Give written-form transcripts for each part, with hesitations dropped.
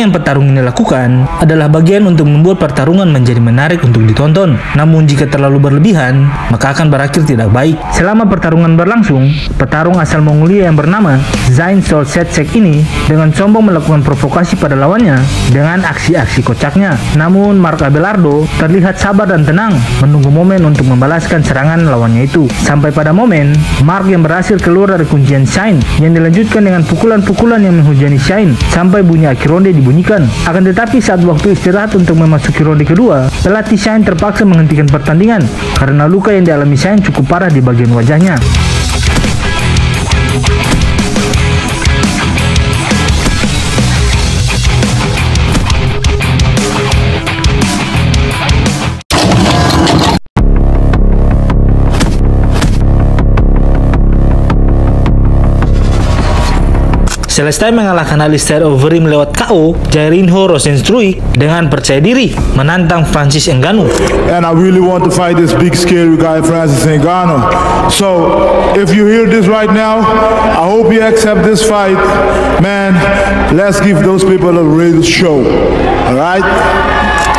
yang petarung ini lakukan adalah bagian untuk membuat pertarungan menjadi menarik untuk ditonton. Namun jika terlalu berlebihan, maka akan berakhir tidak baik. Selama pertarungan berlangsung, petarung asal Mongolia yang bernama Zain Solsetsek ini dengan sombong melakukan provokasi pada lawannya dengan aksi-aksi kocaknya. Namun Mark Abelardo terlihat sabar dan tenang menunggu momen untuk membalaskan serangan lawannya itu. Sampai pada momen, Mark yang berhasil keluar dari kuncian Shine yang dilanjutkan dengan pukulan-pukulan yang menghujani Shine sampai bunyi akhir ronde dibunyikan. Akan tetapi saat waktu istirahat untuk memasuki ronde kedua, pelatih Shine terpaksa menghentikan pertandingan karena luka yang dialami Shine cukup parah di bagian wajahnya. Selesai mengalahkan Alistair Overeem lewat KO, Jairzinho Rozenstruik dengan percaya diri menantang Francis Ngannou. And I really want to fight this big scary guy Francis Ngannou. So, if you hear this right now, I hope you accept this fight. Man, let's give those people a real show. Alright?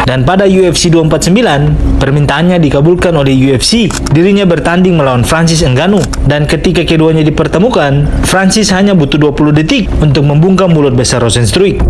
Dan pada UFC 249, permintaannya dikabulkan oleh UFC. Dirinya bertanding melawan Francis Ngannou. Dan ketika keduanya dipertemukan, Francis hanya butuh 20 detik untuk membungkam mulut besar Rozenstruik.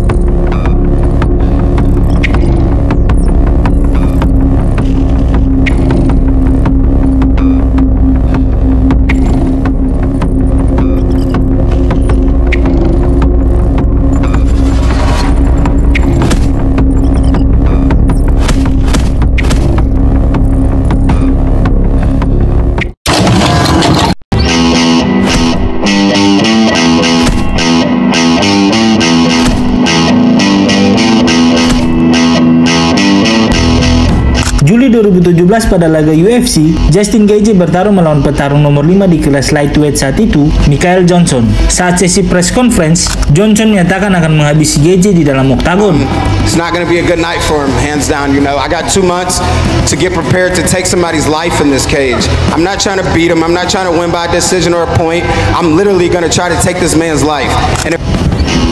Juli 2017 pada laga UFC, Justin Gaethje bertarung melawan petarung nomor 5 di kelas lightweight saat itu, Michael Johnson. Saat sesi press conference, Johnson menyatakan akan menghabisi Gaethje di dalam oktagon. It's not going to be a good night for him, hands down. You know, I got 2 months to get prepared to take somebody's life in this cage. I'm not trying to beat him. I'm not trying to win by a decision or a point. I'm literally going to try to take this man's life. And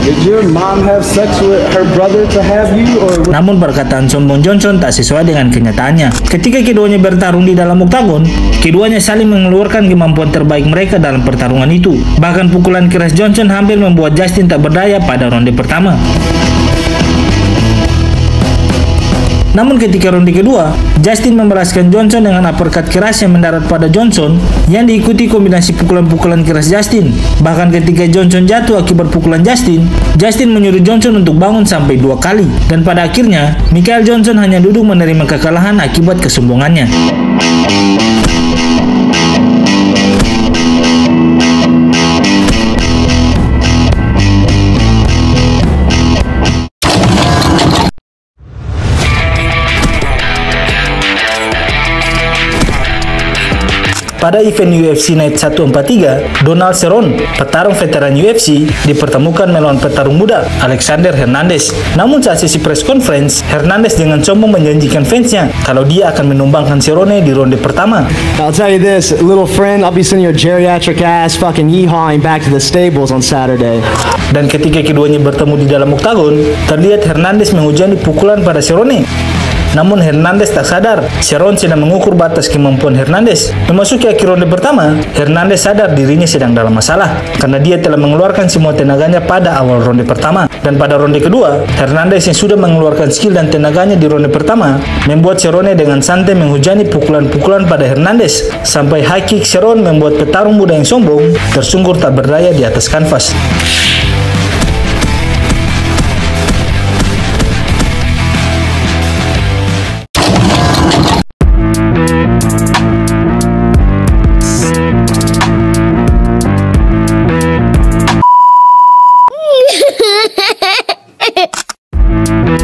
did your mom have sex with her brother to have you, or? Namun perkataan sombong Johnson tak sesuai dengan kenyataannya. Ketika keduanya bertarung di dalam oktagon, keduanya saling mengeluarkan kemampuan terbaik mereka dalam pertarungan itu. Bahkan pukulan keras Johnson hampir membuat Justin tak berdaya pada ronde pertama. Namun ketika ronde kedua, Justin membalaskan Johnson dengan uppercut keras yang mendarat pada Johnson yang diikuti kombinasi pukulan-pukulan keras Justin. Bahkan ketika Johnson jatuh akibat pukulan Justin, Justin menyuruh Johnson untuk bangun sampai 2 kali. Dan pada akhirnya, Michael Johnson hanya duduk menerima kekalahan akibat kesombongannya. Pada event UFC Night 143, Donald Cerrone, petarung veteran UFC, dipertemukan melawan petarung muda Alexander Hernandez. Namun saat sesi press conference, Hernandez dengan sombong menjanjikan fansnya kalau dia akan menumbangkan Cerrone di ronde pertama. I'll tell you this, little friend, I'll be sending your geriatric ass fucking yeehawing back to the stables on Saturday. Dan ketika keduanya bertemu di dalam oktagon, terlihat Hernandez menghujani pukulan pada Cerrone. Namun Hernandez tak sadar, Cerrone sedang mengukur batas kemampuan Hernandez. Memasuki akhir ronde pertama, Hernandez sadar dirinya sedang dalam masalah karena dia telah mengeluarkan semua tenaganya pada awal ronde pertama. Dan pada ronde kedua, Hernandez yang sudah mengeluarkan skill dan tenaganya di ronde pertama, membuat Cerrone dengan santai menghujani pukulan-pukulan pada Hernandez. Sampai high kick Cerrone membuat petarung muda yang sombong tersungkur tak berdaya di atas kanvas.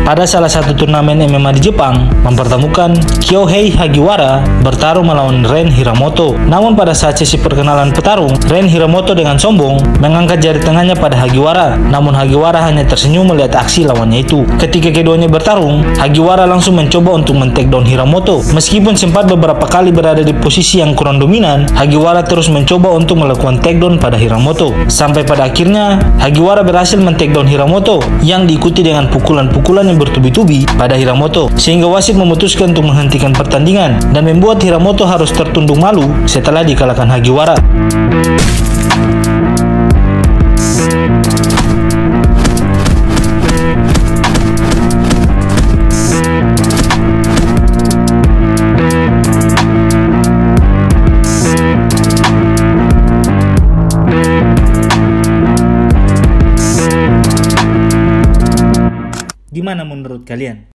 pada salah satu turnamen MMA di Jepang mempertemukan Kyohei Hagiwara bertarung melawan Ren Hiramoto. Namun pada saat sesi perkenalan petarung, Ren Hiramoto dengan sombong mengangkat jari tengahnya pada Hagiwara. Namun Hagiwara hanya tersenyum melihat aksi lawannya itu. Ketika keduanya bertarung, Hagiwara langsung mencoba untuk men-takedown Hiramoto. Meskipun sempat beberapa kali berada di posisi yang kurang dominan, Hagiwara terus mencoba untuk melakukan takedown pada Hiramoto. Sampai pada akhirnya, Hagiwara berhasil men-takedown Hiramoto yang diikuti dengan pukulan-pukulan yang bertubi-tubi pada Hiramoto, sehingga wasit memutuskan untuk menghentikan pertandingan dan membuat Hiramoto harus tertunduk malu setelah dikalahkan Hagiwara. Gimana menurut kalian?